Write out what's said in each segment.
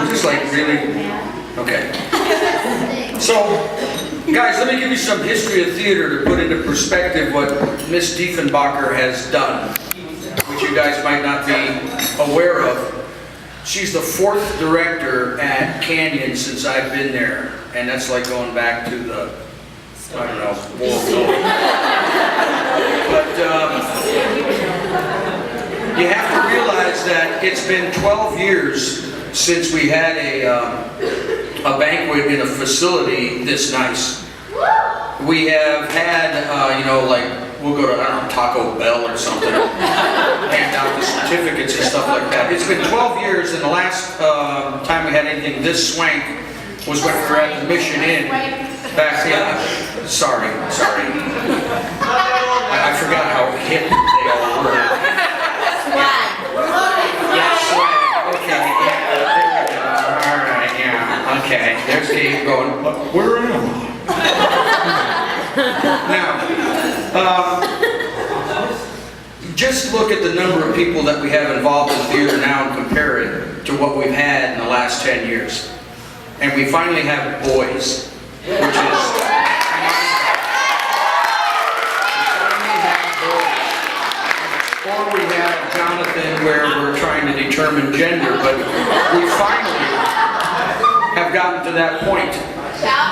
Is this like really? Okay. So, guys, let me give you some history of theater to put into perspective what Miss Diefenbacher has done, which you guys might not be aware of. She's the 4th director at Canyon since I've been there, and that's like going back to the, I don't know, war. But you have to realize that it's been 12 years since we had a banquet in a facility this nice. We have had, you know, like, we'll go to, I don't know, Taco Bell or something, hand out the certificates and stuff like that. It's been 12 years, and the last time we had anything this swank was when we were at the Mission Inn back then. Sorry. I forgot how hip they all were. Yeah, swag. Okay, yeah, there we go. All right, yeah, okay. There's Dave going, where am I? Now, just look at the number of people that we have involved in theater now and compare it to what we've had in the last 10 years. And we finally have boys, which is... Or we have Jonathan, where we're trying to determine gender, but we finally have gotten to that point.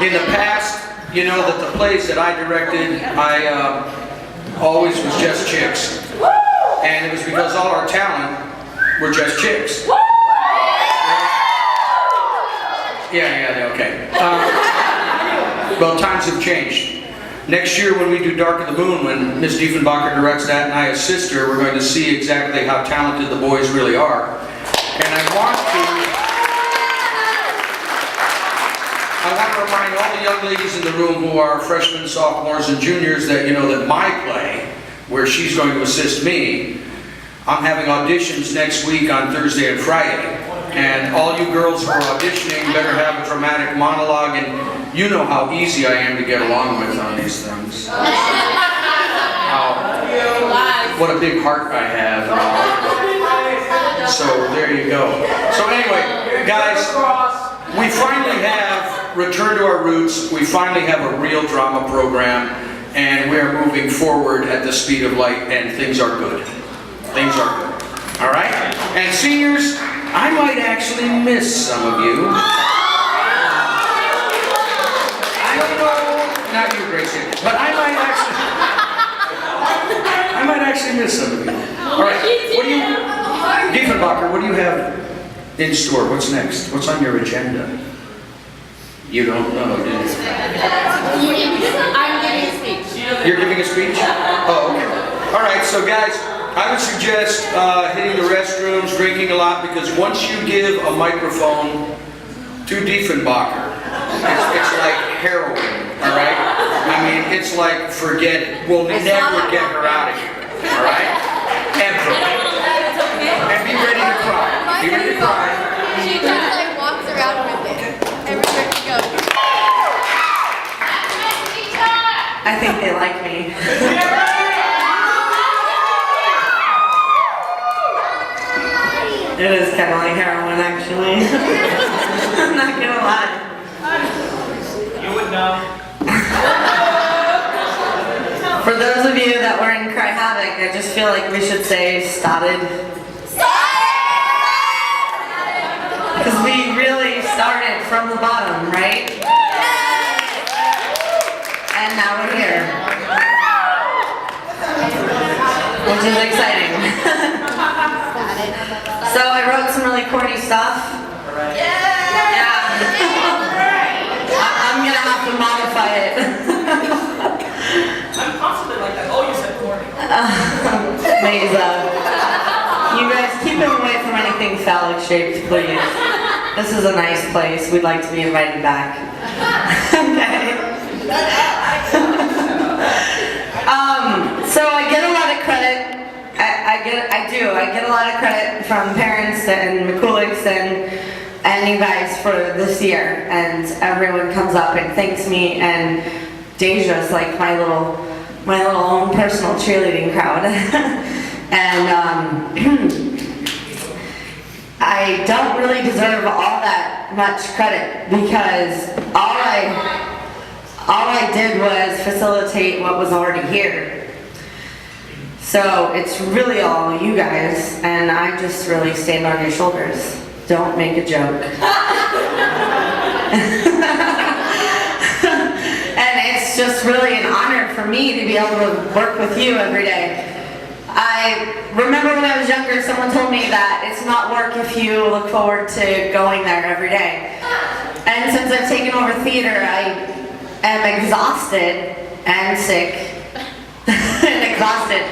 In the past, you know that the plays that I directed, I always was just chicks. And it was because all our talent were just chicks. Yeah, okay. Well, times have changed. Next year when we do Dark of the Moon, when Miss Diefenbacher directs that and I assist her, we're going to see exactly how talented the boys really are. And I want to remind all the young ladies in the room who are freshmen, sophomores, and juniors that, you know, that my play, where she's going to assist me, I'm having auditions next week on Thursday and Friday. And all you girls who are auditioning better have a dramatic monologue, and you know how easy I am to get along with on these things. What a big heart I have. So there you go. So anyway, guys, we finally have returned to our roots. We finally have a real drama program, and we are moving forward at the speed of light, and things are good. Things are good. All right? And seniors, I might actually miss some of you. I don't know, not you, Gracie, but I might actually miss some of you. All right, Diefenbacher, what do you have in store? What's next? What's on your agenda? You don't know, do you? I'm giving a speech. You're giving a speech? Oh, okay. All right, so guys, I would suggest hitting the restrooms, drinking a lot, because once you give a microphone to Diefenbacher, it's like heroin, all right? I mean, it's like, forget it. We'll never get her out of here, all right? Ever. And be ready to cry. Be ready to cry. She just like walks around with it everywhere she goes. I think they like me. It is kind of like heroin, actually. I'm not gonna lie. You would know. For those of you that were in Cry Havoc, I just feel like we should say started. Because we really started from the bottom, right? And now we're here. Which is exciting. So I wrote some really corny stuff. Yeah. I'm gonna have to modify it. I'm constantly like that. Oh, you said corny. Mesa. You guys keep them away from anything phallic shaped, please. This is a nice place. We'd like to be invited back. Okay. So I get a lot of credit. I get a lot of credit from parents and McCoolics and you guys for this year, and everyone comes up and thanks me, and Deja's like my little own personal cheerleading crowd. And I don't really deserve all that much credit because all I did was facilitate what was already here. So it's really all you guys, and I just really stand on your shoulders. Don't make a joke. And it's just really an honor for me to be able to work with you every day. I remember when I was younger, someone told me that it's not work if you look forward to going there every day. And since I've taken over theater, I am exhausted and sick and exhausted.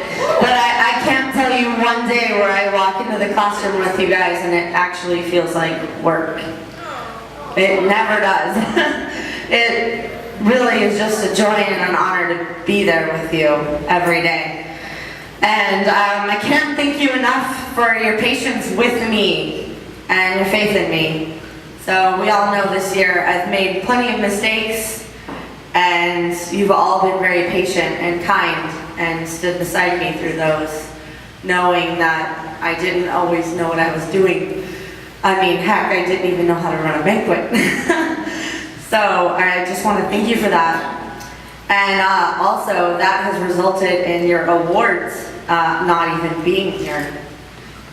But I can't tell you one day where I walk into the classroom with you guys and it actually feels like work. It never does. It really is just a joy and an honor to be there with you every day. And I can't thank you enough for your patience with me and your faith in me. So we all know this year I've made plenty of mistakes, and you've all been very patient and kind and stood beside me through those, knowing that I didn't always know what I was doing. I mean, heck, I didn't even know how to run a banquet. So I just want to thank you for that. And also, that has resulted in your awards not even being here,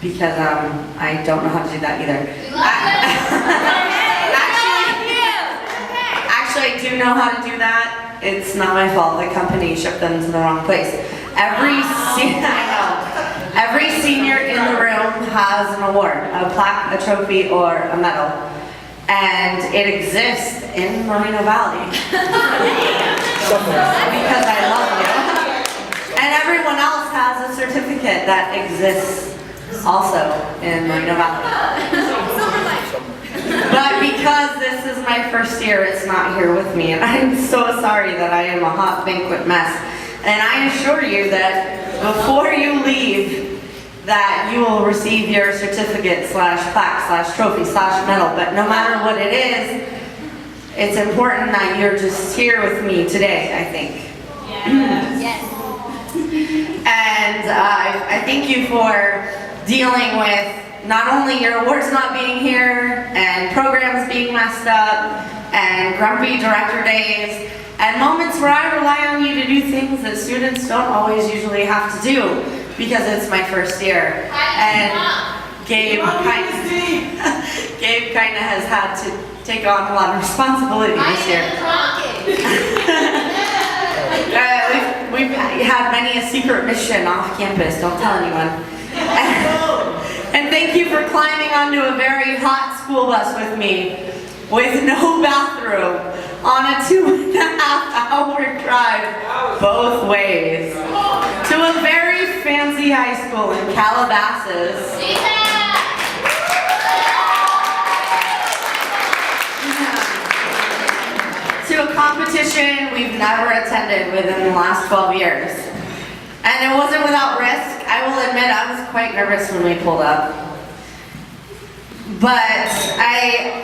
because I don't know how to do that either. Actually, I do know how to do that. It's not my fault. The company shipped them to the wrong place. Every senior in the room has an award, a plaque, a trophy, or a medal. And it exists in Moreno Valley. Because I love you. And everyone else has a certificate that exists also in Moreno Valley. But because this is my first year, it's not here with me. And I'm so sorry that I am a hot banquet mess. And I assure you that before you leave, that you will receive your certificate / plaque / trophy / medal. But no matter what it is, it's important that you're just here with me today, I think. Yes. And I thank you for dealing with not only your awards not being here, and programs being messed up, and grumpy director days, and moments where I rely on you to do things that students don't always usually have to do, because it's my first year. And Gabe kind of has had to take on a lot of responsibility this year. We've had many a secret mission off campus, don't tell anyone. And thank you for climbing onto a very hot school bus with me, with no bathroom, on a 2.5-hour drive both ways, to a very fancy high school in Calabasas. To a competition we've never attended within the last 12 years. And it wasn't without risk. I will admit I was quite nervous when we pulled up. But I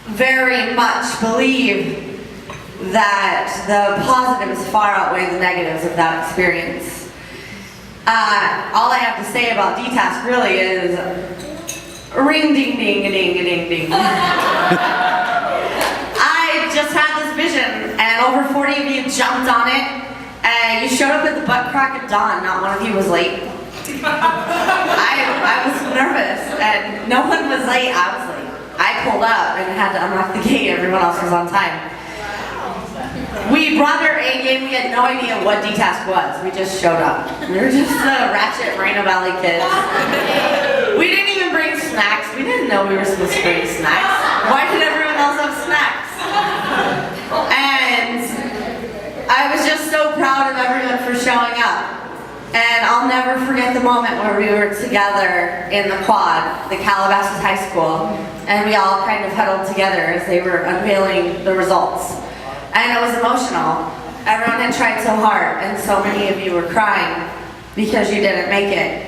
very much believe that the positives far outweigh the negatives of that experience. All I have to say about DTASC really is ring ding ding ding ding ding. I just had this vision, and over 40 of you jumped on it, and you showed up at the butt crack of dawn. Not one of you was late. I was nervous, and no one was late. I was late. I pulled up and had to unlock the gate. Everyone else was on time. We brought our A game. We had no idea what DTASC was. We just showed up. We were just the ratchet Moreno Valley kids. We didn't even bring snacks. We didn't know we were supposed to bring snacks. Why did everyone else have snacks? And I was just so proud of everyone for showing up. And I'll never forget the moment where we were together in the quad, the Calabasas High School, and we all kind of huddled together as they were unveiling the results. And it was emotional. Everyone had tried so hard, and so many of you were crying because you didn't make it.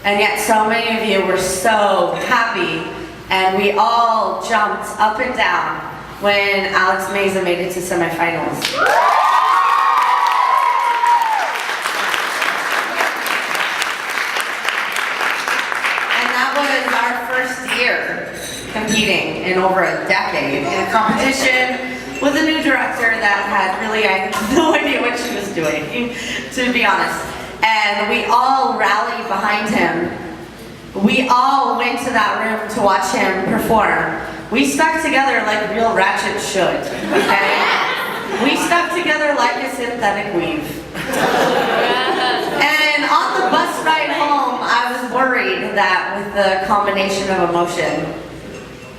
And yet so many of you were so happy, and we all jumped up and down when Alex Meza made it to semifinals. And that was our competing in over a decade in a competition with a new director that had really, I had no idea what she was doing, to be honest. And we all rallied behind him. We all went to that room to watch him perform. We stuck together like real ratchet should, okay? We stuck together like a synthetic weave. And on the bus ride home, I was worried that with the combination of emotion,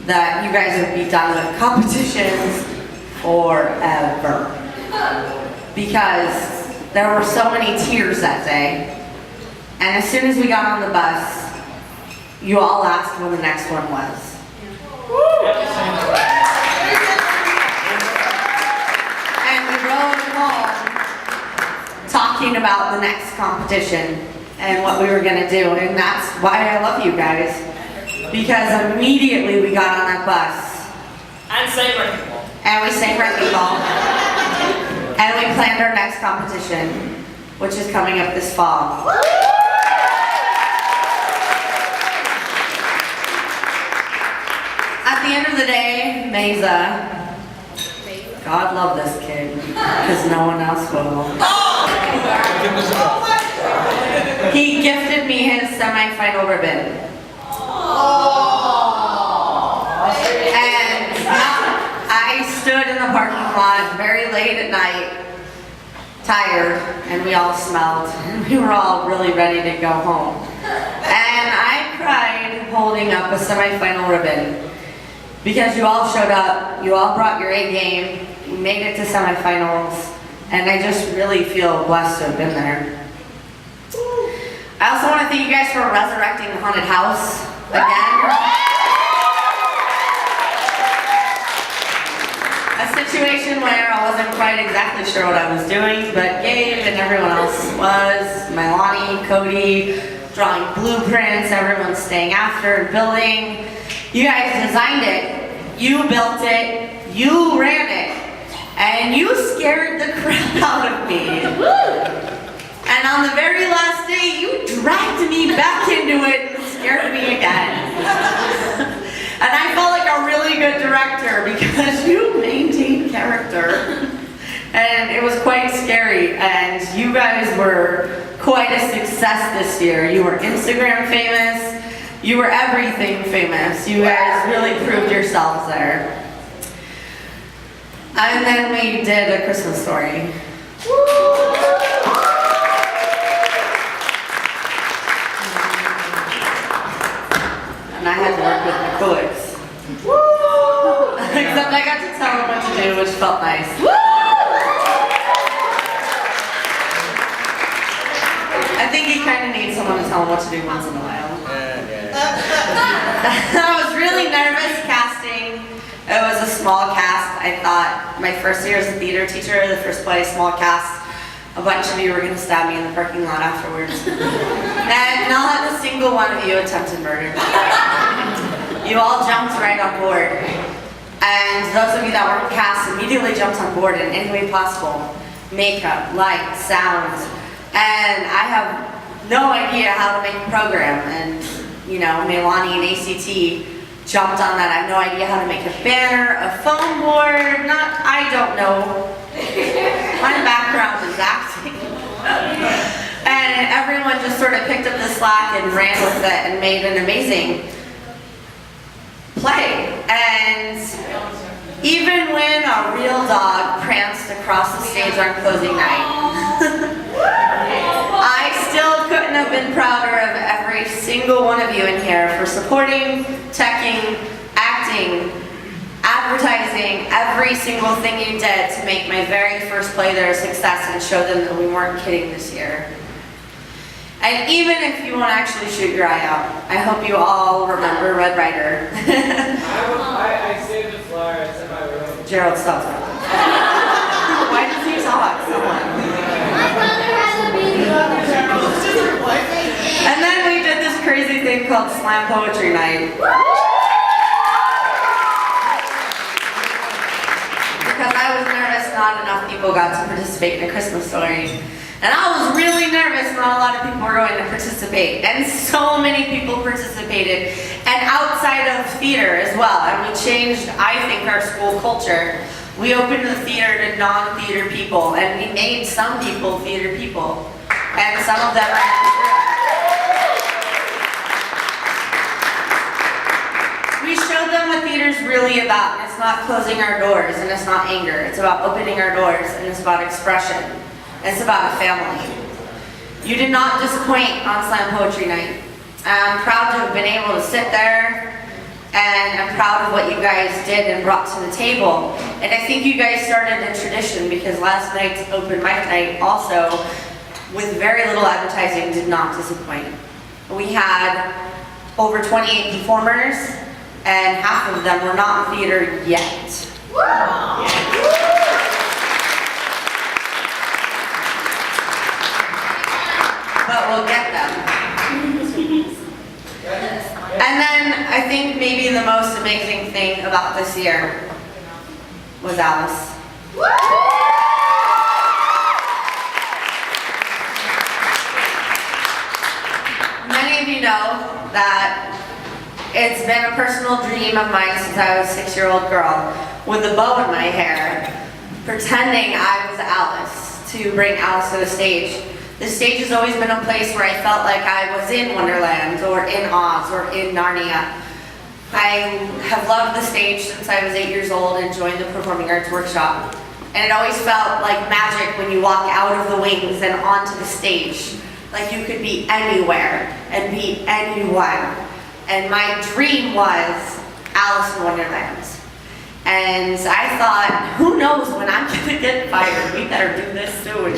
that you guys would be done with competitions forever. Because there were so many tears that day. And as soon as we got on the bus, you all asked when the next one was. And we rode home talking about the next competition and what we were gonna do. And that's why I love you guys. Because immediately we got on that bus. And say wrecking ball. And we sang wrecking ball. And we planned our next competition, which is coming up this fall. At the end of the day, Mesa, God love this kid, because no one else will. He gifted me his semifinal ribbon. And I stood in the parking lot very late at night, tired, and we all smelled. And we were all really ready to go home. And I cried holding up a semifinal ribbon because you all showed up, you all brought your A game, we made it to semifinals, and I just really feel blessed to have been there. I also want to thank you guys for resurrecting the haunted house again. A situation where I wasn't quite exactly sure what I was doing, but Gabe and everyone else was. Milani, Cody, drawing blueprints, everyone's staying after and building. You guys designed it, you built it, you ran it, and you scared the crap out of me. And on the very last day, you dragged me back into it and scared me again. And I felt like a really good director because you maintained character. And it was quite scary. And you guys were quite a success this year. You were Instagram famous. You were everything famous. You guys really proved yourselves there. And then we did A Christmas Story. And I had to work with McCoys. Except I got to tell him what to do, which felt nice. I think he kind of needs someone to tell him what to do once in a while. I was really nervous casting. It was a small cast. I thought my first year as a theater teacher, the first play, small cast, a bunch of you were going to stab me in the parking lot afterwards. And not a single one of you attempted murder. You all jumped right on board. And those of you that weren't cast immediately jumped on board in any way possible. Makeup, light, sound. And I have no idea how to make a program. And, you know, Milani and ACT jumped on that. I have no idea how to make a banner, a phone board, I don't know. My background is acting. And everyone just sort of picked up the slack and ran with it and made an amazing play. And even when a real dog pranced across the stage on closing night, I still couldn't have been prouder of every single one of you in here for supporting, teching, acting, advertising, every single thing you did to make my very first play there a success and show them that we weren't kidding this year. And even if you won't actually shoot your eye out, I hope you all remember Red Ryder. I saved the flyer, it's in my room. Gerald, stop that. Why does he talk so much? And then we did this crazy thing called Slam Poetry Night. Because I was nervous not enough people got to participate in A Christmas Story. And I was really nervous not a lot of people were going to participate. And so many people participated. and outside of theater as well. And we changed, I think, our school culture. We opened the theater to non-theater people, and we made some people theater people, and some of them are. We showed them what theater's really about. It's not closing our doors, and it's not anger. It's about opening our doors, and it's about expression. It's about a family. You did not disappoint on Slam Poetry Night. I'm proud to have been able to sit there, and I'm proud of what you guys did and brought to the table. And I think you guys started a tradition, because last night's open mic night also, with very little advertising, did not disappoint. We had over 28 performers, and half of them were not in theater yet. But we'll get them. And then I think maybe the most amazing thing about this year was Alice. Many of you know that it's been a personal dream of mine since I was a 6-year-old girl, with a bow in my hair, pretending I was Alice, to bring Alice to the stage. The stage has always been a place where I felt like I was in Wonderland, or in Oz, or in Narnia. I have loved the stage since I was 8 years old and joined the Performing Arts Workshop. And it always felt like magic when you walk out of the wings and onto the stage. Like you could be anywhere and be anyone. And my dream was Alice in Wonderland. And I thought, who knows when I'm gonna get fired? We better do this soon.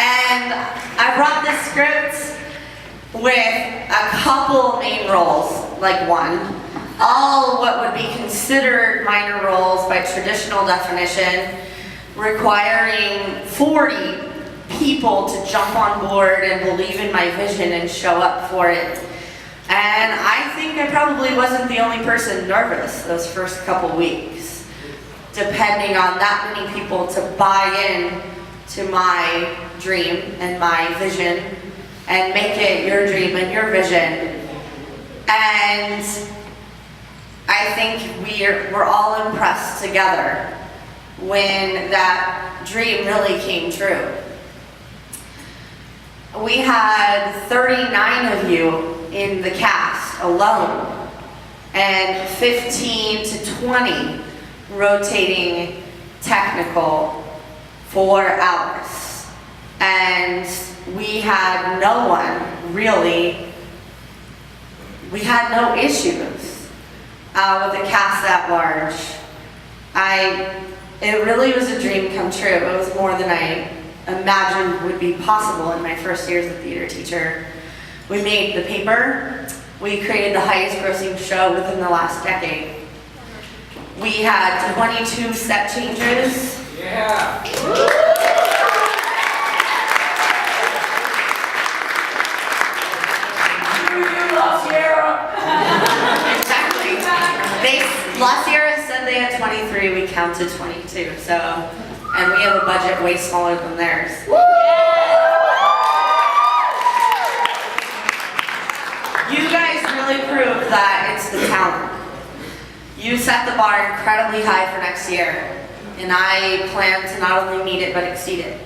And I brought this script with a couple main roles, like one. All what would be considered minor roles by traditional definition, requiring 40 people to jump on board and believe in my vision and show up for it. And I think I probably wasn't the only person nervous those first couple weeks, depending on that many people to buy in to my dream and my vision and make it your dream and your vision. And I think we're all impressed together when that dream really came true. We had 39 of you in the cast alone, and 15 to 20 rotating technical for hours. And we had no one really, we had no issues with the cast at large. It really was a dream come true. It was more than I imagined would be possible in my first year as a theater teacher. We made the paper. We created the highest grossing show within the last decade. We had 22 set changes. Yeah. Exactly. Last year said they had 23, we counted 22, so, and we have a budget way smaller than theirs. You guys really proved that it's the talent. You set the bar incredibly high for next year, and I plan to not only meet it, but exceed it.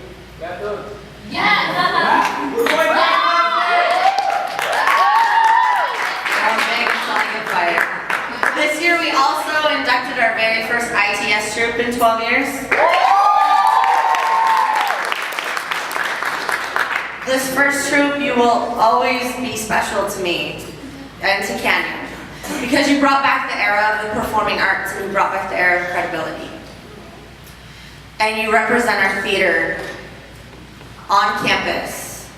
This year we also inducted our very first ITS troupe in 12 years. This first troupe, you will always be special to me and to Canyon, because you brought back the era of the performing arts and you brought back the era of credibility. And you represent our theater on campus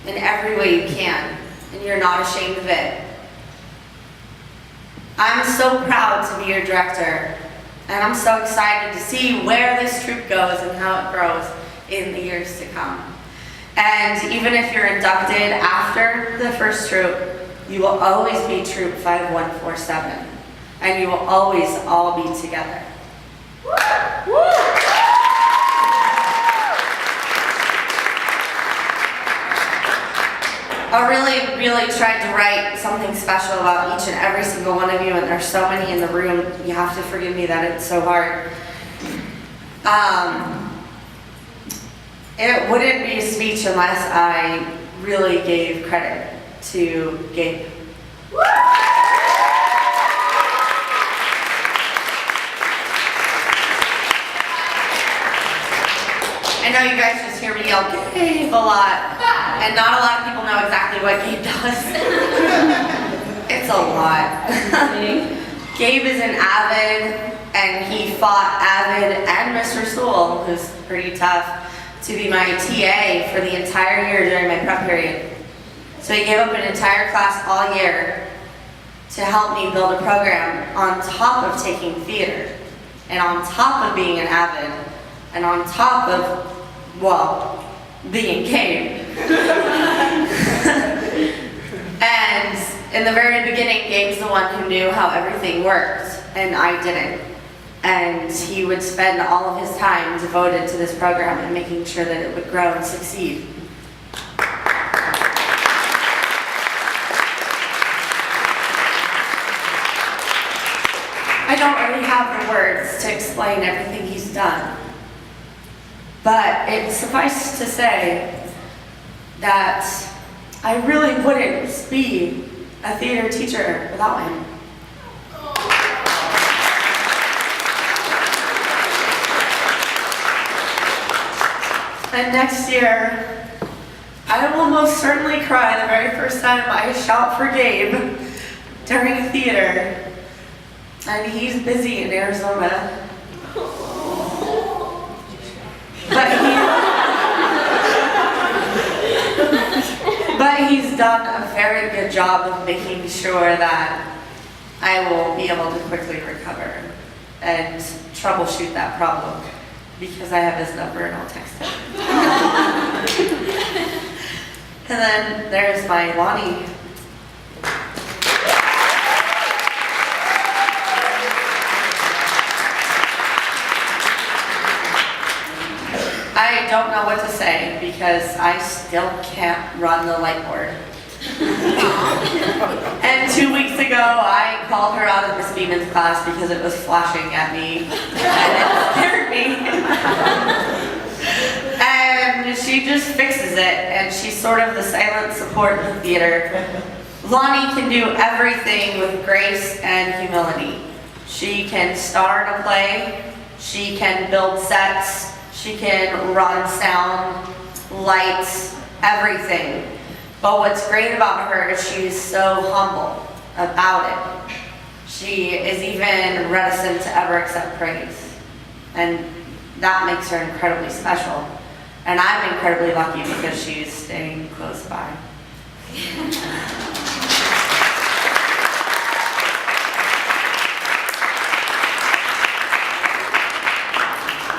in every way you can, and you're not ashamed of it. I'm so proud to be your director, and I'm so excited to see where this troupe goes and how it grows in the years to come. And even if you're inducted after the first troupe, you will always be Troop 5147, and you will always all be together. I really, really tried to write something special about each and every single one of you, and there's so many in the room. You have to forgive me that it's so hard. It wouldn't be a speech unless I really gave credit to Gabe. I know you guys just hear me yell Gabe a lot, and not a lot of people know exactly what Gabe does. It's a lot. Gabe is an Avid, and he fought Avid and Mr. Sewell, who's pretty tough, to be my TA for the entire year during my prep period. So he gave up an entire class all year to help me build a program on top of taking theater, and on top of being an Avid, and on top of, well, being Gabe. And in the very beginning, Gabe's the one who knew how everything worked, and I didn't. And he would spend all of his time devoted to this program and making sure that it would grow and succeed. I don't really have the words to explain everything he's done, but it suffices to say that I really wouldn't be a theater teacher without him. And next year, I will most certainly cry the very first time I shout for Gabe during theater. And he's busy in Arizona. But he's done a very good job of making sure that I will be able to quickly recover and troubleshoot that problem, because I have his number and I'll text him. And then there's my Lonnie. I don't know what to say because I still can't run the light board. And 2 weeks ago, I called her out of Miss Beeman's class because it was flashing at me, and it scared me. And she just fixes it, and she's sort of the silent support in the theater. Lonnie can do everything with grace and humility. She can star in a play, she can build sets, she can run sound, lights, everything. But what's great about her is she's so humble about it. She is even reticent to ever accept praise. And that makes her incredibly special. And I'm incredibly lucky because she's staying close by.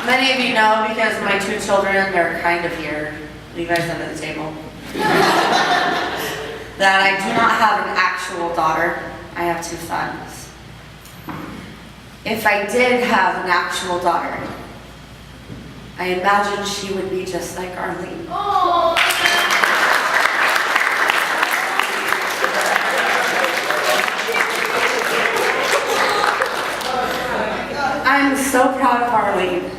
Many of you know, because my two children are kind of here, Levi's under the table, that I do not have an actual daughter. I have two sons. If I did have an actual daughter, I imagine she would be just like Arlene. Oh. I'm so proud of Arlene.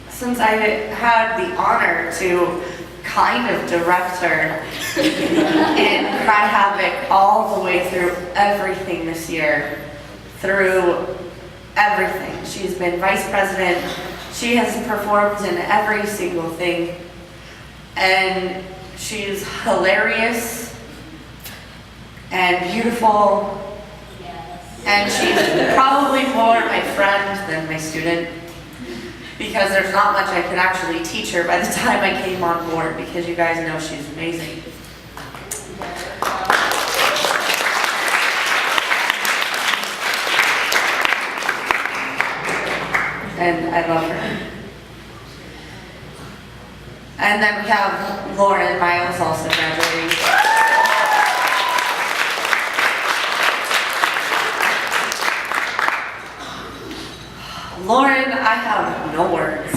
Since I had the honor to kind of direct her in Cry Havoc all the way through everything this year, through everything. She's been vice president. She has performed in every single thing. And she's hilarious and beautiful. And she's probably more my friend than my student, because there's not much I could actually teach her by the time I came on board, because you guys know she's amazing. And I love her. And then we have Lauren Miles also graduating. Lauren, I have no words.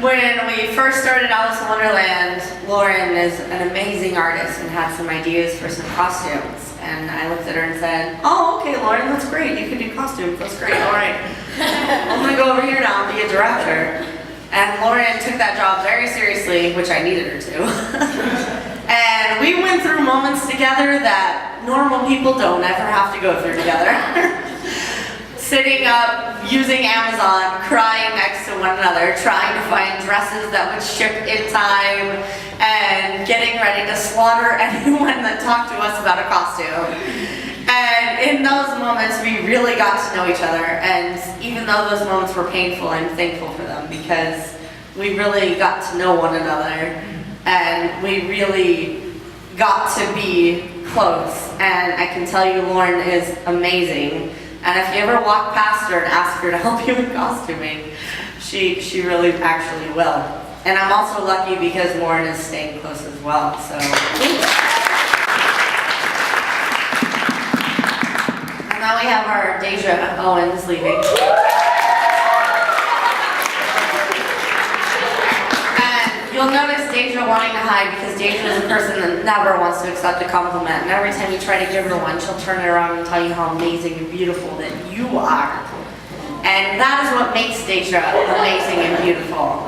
when we first started Alice in Wonderland, Lauren is an amazing artist and had some ideas for some costumes. And I looked at her and said, oh, okay, Lauren, that's great. You can do costumes. That's great. All right. I'm going to go over here now and be a director. And Lauren took that job very seriously, which I needed her to. And we went through moments together that normal people don't ever have to go through together. Sitting up, using Amazon, crying next to one another, trying to find dresses that would ship in time, and getting ready to slaughter anyone that talked to us about a costume. And in those moments, we really got to know each other, and even though those moments were painful, I'm thankful for them because we really got to know one another, and we really got to be close. And I can tell you, Lauren is amazing. And if you ever walk past her and ask her to help you with costuming, she really actually will. And I'm also lucky because Lauren is staying close as well, so. And now we have our Deja Owens leaving. You'll notice Deja wanting to hide because Deja is a person that never wants to accept a compliment. And every time you try to give her one, she'll turn it around and tell you how amazing and beautiful that you are. And that is what makes Deja amazing and beautiful.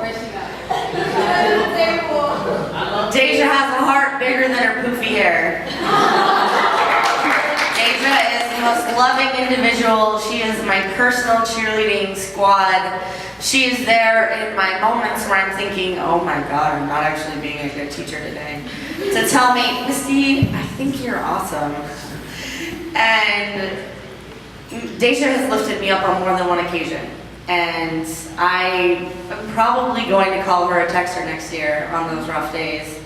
Deja has a heart bigger than her poofy hair. Deja is the most loving individual. She is my personal cheerleading squad. She is there in my moments where I'm thinking, oh my God, I'm not actually being a good teacher today. To tell me, Misty, I think you're awesome. And Deja has lifted me up on more than one occasion. And I am probably going to call her or text her next year on those rough days.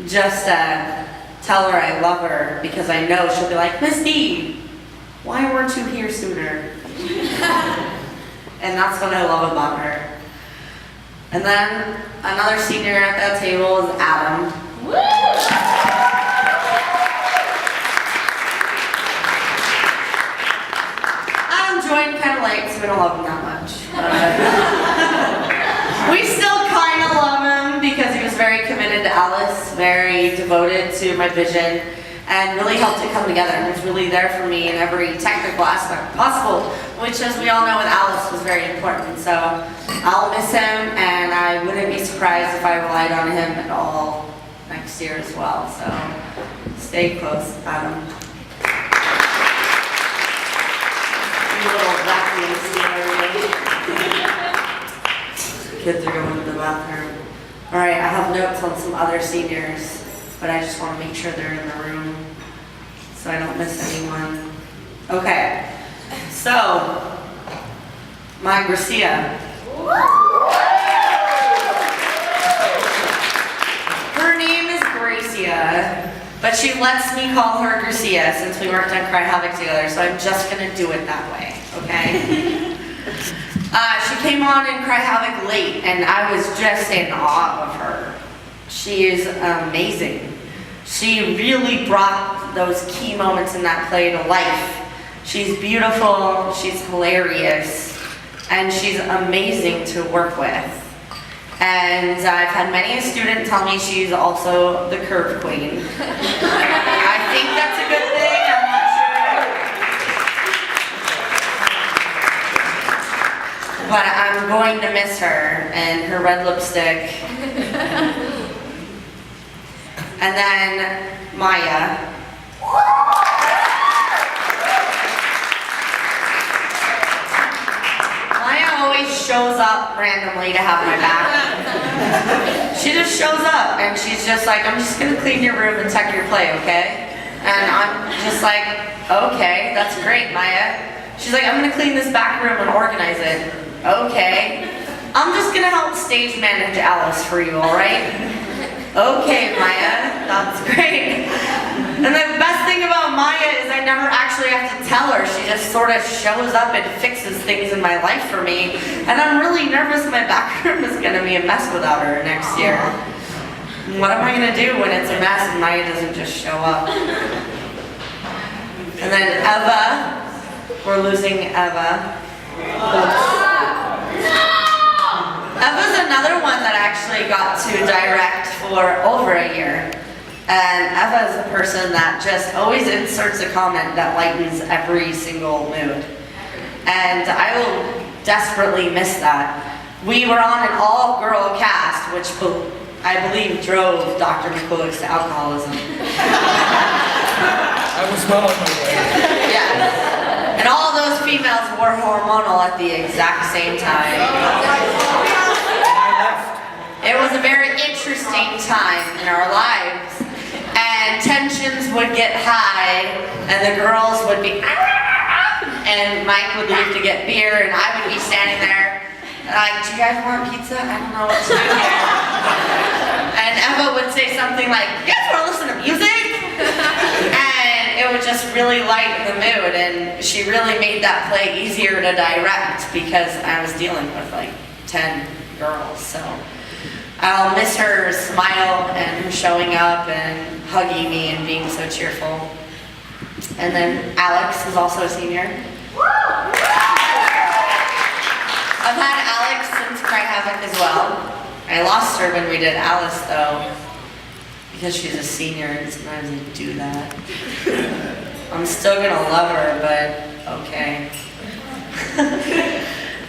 Just tell her I love her because I know she'll be like, Misty, why weren't you here sooner? And that's what I love about her. And then another senior at that table is Adam. Adam joined kind of late, so we don't love him that much. We still kind of love him because he was very committed to Alice, very devoted to my vision, and really helped it come together and was really there for me in every technical aspect possible, which, as we all know, with Alice was very important. So I'll miss him, and I wouldn't be surprised if I relied on him at all next year as well. So stay close, Adam. You little vacuum. Kids are going to the bathroom. All right, I have notes on some other seniors, but I just want to make sure they're in the room so I don't miss anyone. Okay, so, my Gracia. Her name is Gracia, but she lets me call her Gracia since we worked on Cry Havoc together, so I'm just going to do it that way, okay? She came on in Cry Havoc late, and I was just in awe of her. She is amazing. She really brought those key moments in that play to life. She's beautiful, she's hilarious, and she's amazing to work with. And I've had many a student tell me she's also the curve queen. I think that's a good thing, I'm not sure. But I'm going to miss her and her red lipstick. And then Maya. Maya always shows up randomly to have my back. She just shows up and she's just like, I'm just gonna clean your room and check your play, okay? And I'm just like, okay, that's great, Maya. She's like, I'm gonna clean this back room and organize it. Okay. I'm just gonna help stage manage Alice for you, alright? Okay, Maya, that's great. And the best thing about Maya is I never actually have to tell her. She just sort of shows up and fixes things in my life for me. And I'm really nervous my back room is going to be a mess without her next year. What am I going to do when it's a mess and Maya doesn't just show up? And then Eva. We're losing Eva. Eva's another one actually got to direct for over a year. And Eva is a person that just always inserts a comment that lightens every single mood. And I will desperately miss that. We were on an all-girl cast, which I believe drove Dr. McCulloch to alcoholism. I was well on my way. Yes. And all those females were hormonal at the exact same time. It was a very interesting time in our lives. And tensions would get high, and the girls would be, and Mike would leave to get beer, and I would be standing there, like, do you guys want pizza? I don't know what to do here. And Eva would say something like, you guys want to listen to music? And it would just really lighten the mood, and she really made that play easier to direct because I was dealing with like 10 girls, so. I'll miss her smile and her showing up and hugging me and being so cheerful. And then Alex is also a senior. I've had Alex since Cry Havoc as well. I lost her when we did Alice though, because she's a senior and sometimes I do that. I'm still gonna love her, but okay.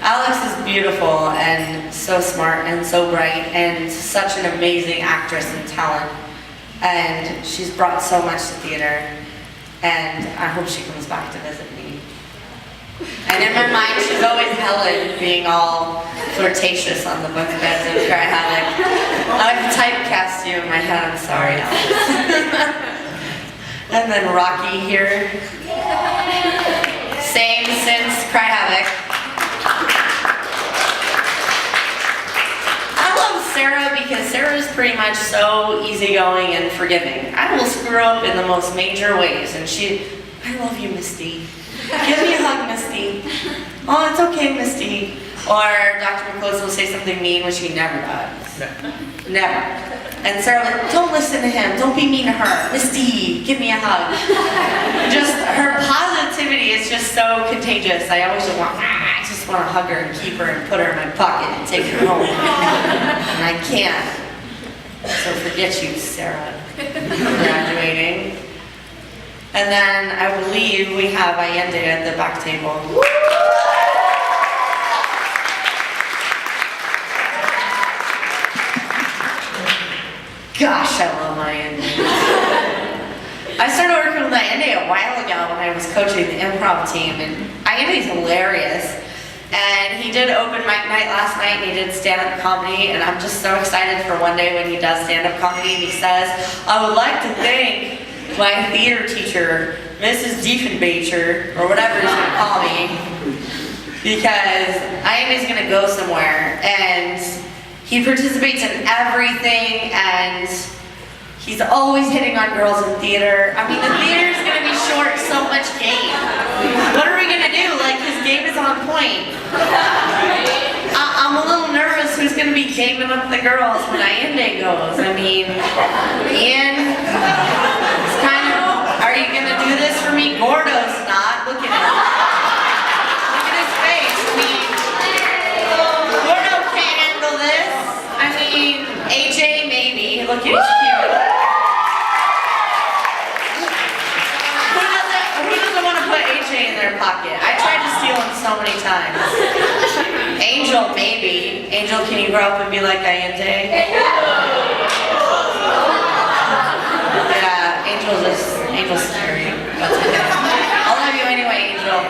Alex is beautiful and so smart and so bright and such an amazing actress and talent. And she's brought so much to theater, and I hope she comes back to visit me. And in my mind, she's always Helen, being all flirtatious on the book beds of Cry Havoc. I've typecast you in my head, I'm sorry, Alex. And then Rocky here. Same since Cry Havoc. Sarah, because Sarah is pretty much so easygoing and forgiving. I will screw up in the most major ways, and I love you, Misty. Give me a hug, Misty. Oh, it's okay, Misty. Or Dr. McClose will say something mean, which he never does. Never. And Sarah will, don't listen to him. Don't be mean to her. Misty, give me a hug. Just her positivity is just so contagious. I always just want to hug her and keep her and put her in my pocket and take her home. And I can't. So forget you, Sarah, graduating. And then I believe we have Allende at the back table. Gosh, I love Allende. I started working with Allende a while ago when I was coaching the improv team, and Allende's hilarious. And he did open mic night last night, and he did stand-up comedy, and I'm just so excited for one day when he does stand-up comedy, and he says, I would like to thank my theater teacher, Mrs. Diefenbacher, or whatever he's going to call me, because Allende's going to go somewhere, and he participates in everything, and he's always hitting on girls in theater. I mean, the theater's going to be short so much game. What are we going to do? Like, his game is on point. I'm a little nervous who's going to be gaming up the girls when Allende goes. I mean, Ian, it's kind of, are you going to do this for me? Gordo's not. Look at him. Look at his face. I mean, Gordo can't handle this. I mean, AJ maybe. Look at his cute. Who doesn't want to put AJ in their pocket? I tried to steal him so many times. Angel, maybe. Angel, can you grow up and be like Allende? Yeah, Angel's scary. That's okay. I'll love you anyway, Angel.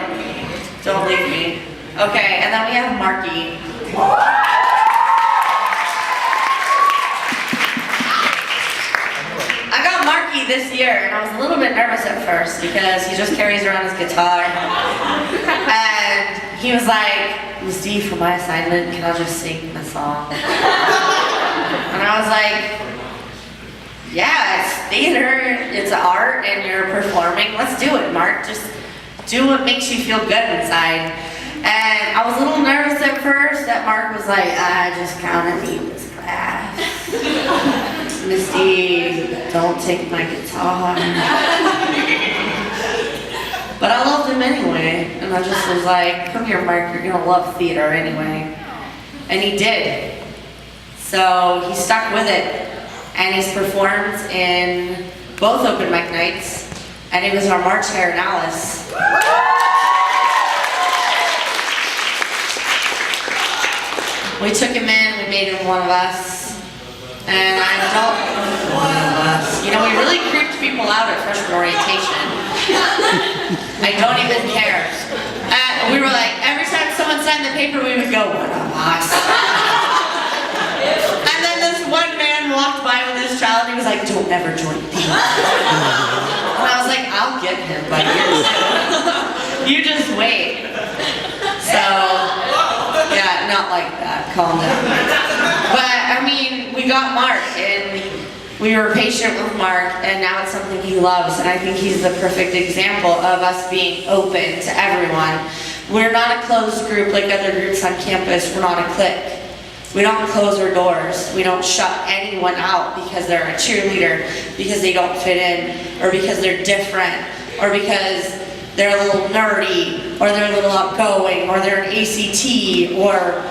Don't leave me. Okay, and then we have Marky. I got Marky this year, and I was a little bit nervous at first because he just carries around his guitar. And he was like, Miss D, for my assignment, can I just sing the song? And I was like, yeah, it's theater, it's art, and you're performing. Let's do it, Mark. Just do what makes you feel good inside. And I was a little nervous at first that Mark was like, I just kind of need this class. Miss D, don't take my guitar. But I loved him anyway, and I just was like, come here, Mark, you're gonna love theater anyway. And he did. So he stuck with it, and he's performed in both open mic nights, and he was our March Hare in Alice. We took him in, we made him one of us, and I don't, one of us. You know, we really creeped people out at freshman orientation. I don't even care. We were like, every time someone signed the paper, we would go, one of us. And then this one man walked by with his child, and he was like, don't ever join me. And I was like, I'll get him by years two. You just wait. So, yeah, not like that. Calm down. But, I mean, we got Mark, and we were patient with Mark, and now it's something he loves, and I think he's the perfect example of us being open to everyone. We're not a closed group like other groups on campus. We're not a clique. We don't close our doors. We don't shut anyone out because they're a cheerleader, because they don't fit in, or because they're different, or because they're a little nerdy, or they're a little outgoing, or they're an ACT, or,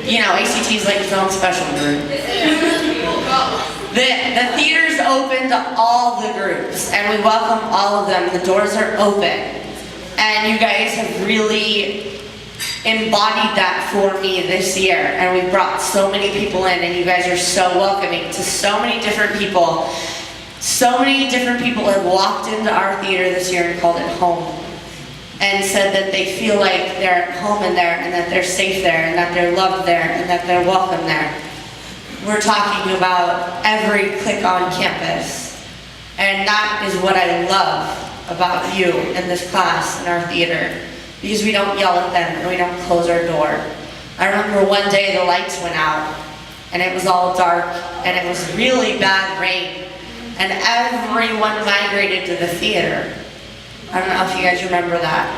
you know, ACT is like its own special group. The theater's open to all the groups, and we welcome all of them. The doors are open. And you guys have really embodied that for me this year, and we've brought so many people in, and you guys are so welcoming to so many different people. So many different people have walked into our theater this year and called it home, and said that they feel like they're at home in there, and that they're safe there, and that they're loved there, and that they're welcome there. We're talking about every clique on campus, and that is what I love about you in this class in our theater, because we don't yell at them and we don't close our door. I remember one day the lights went out, and it was all dark, and it was really bad rain, and everyone migrated to the theater. I don't know if you guys remember that.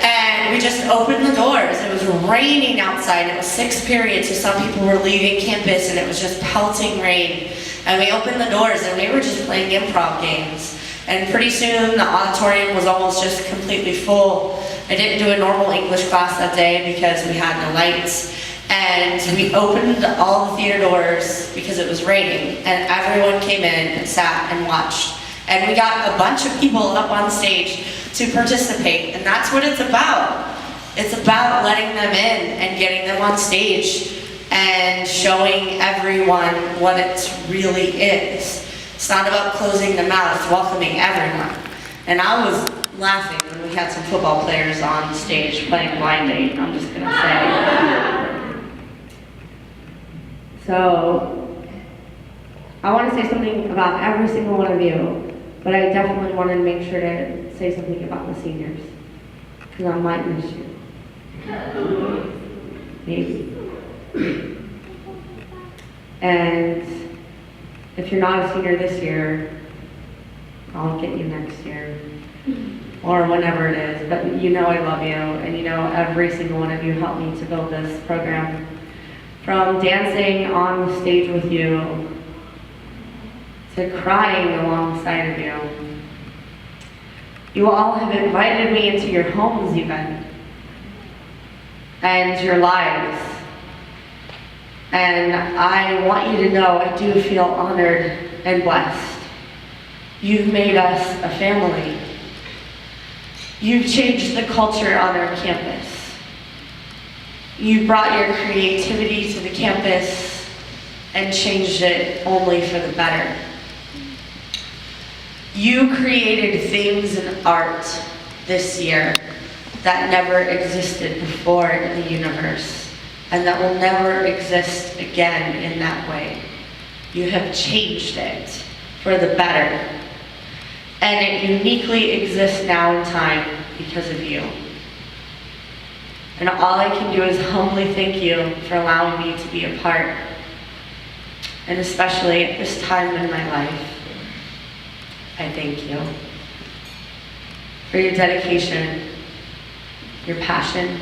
And we just opened the doors. It was raining outside. It was 6 periods, so some people were leaving campus, and it was just pelting rain. And we opened the doors, and we were just playing improv games. And pretty soon, the auditorium was almost just completely full. I didn't do a normal English class that day because we had no lights. And we opened all the theater doors because it was raining, and everyone came in and sat and watched. And we got a bunch of people up on stage to participate, and that's what it's about. It's about letting them in and getting them on stage and showing everyone what it really is. It's not about closing them out, it's welcoming everyone. And I was laughing when we had some football players on stage playing blind date, I'm just gonna say. So, I want to say something about every single one of you, but I definitely wanted to make sure to say something about the seniors, because I might miss you. Maybe. And if you're not a senior this year, I'll get you next year, or whenever it is, but you know I love you, and you know every single one of you helped me to build this program. From dancing on the stage with you, to crying alongside of you. You all have invited me into your homes even, and your lives. And I want you to know I do feel honored and blessed. You've made us a family. You've changed the culture on our campus. You brought your creativity to the campus and changed it only for the better. You created things in art this year that never existed before in the universe, and that will never exist again in that way. You have changed it for the better, and it uniquely exists now in time because of you. And all I can do is humbly thank you for allowing me to be a part, and especially at this time in my life. I thank you for your dedication, your passion,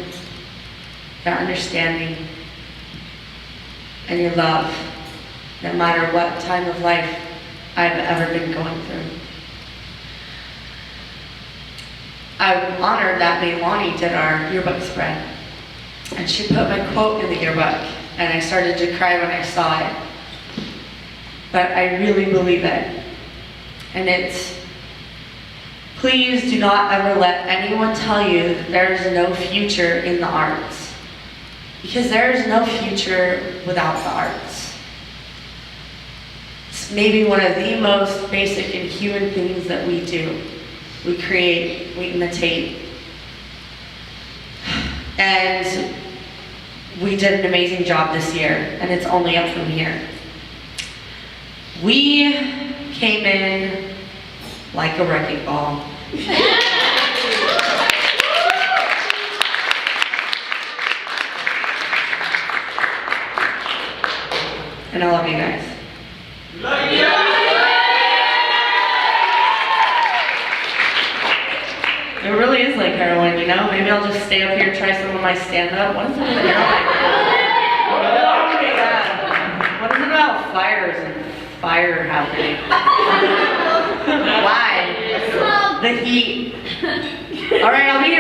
your understanding, and your love, no matter what time of life I've ever been going through. I'm honored that Leilani did our yearbook spread, and she put my quote in the yearbook, and I started to cry when I saw it. But I really believe it. And it's, please do not ever let anyone tell you that there is no future in the arts. Because there is no future without the arts. It's maybe one of the most basic and human things that we do. We create, we imitate. And we did an amazing job this year, and it's only up from here. We came in like a wrecking ball. And I love you guys. It really is like heroin, you know? Maybe I'll just stay up here and try some of my stand-up. What is it with heroin? What is it about fires and fire happening? Why? The heat. All right, I'll be